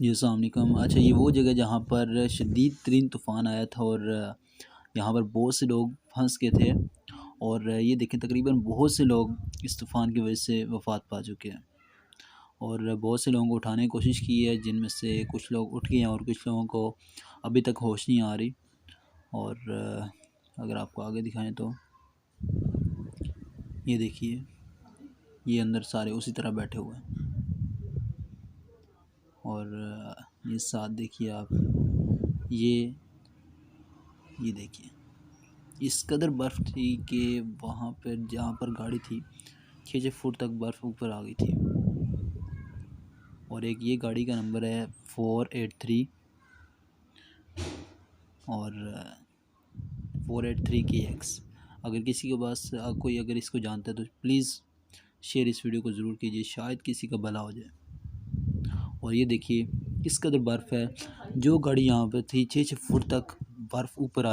जी अस्सलाम वालेकुम। अच्छा, ये वो जगह जहाँ पर शदीद तरीन तूफ़ान आया था और यहाँ पर बहुत से लोग फंस गए थे और ये देखें तकरीबन बहुत से लोग इस तूफ़ान की वजह से वफ़ात पा चुके हैं और बहुत से लोगों को उठाने की कोशिश की है, जिनमें से कुछ लोग उठ गए हैं और कुछ लोगों को अभी तक होश नहीं आ रही। और अगर आपको आगे दिखाएं तो ये देखिए, ये अंदर सारे उसी तरह बैठे हुए हैं और ये साथ देखिए आप, ये ये देखिए, इस कदर बर्फ़ थी कि वहाँ पर जहाँ पर गाड़ी थी 6-6 फुट तक बर्फ़ ऊपर आ गई थी। और एक ये गाड़ी का नंबर है 483 और 483KX। अगर किसी के पास कोई अगर इसको जानता है तो प्लीज़ शेयर इस वीडियो को ज़रूर कीजिए, शायद किसी का भला हो जाए। और ये देखिए किस कदर बर्फ़ है, जो गाड़ी यहाँ पर थी 6-6 फुट तक बर्फ़ ऊपर आ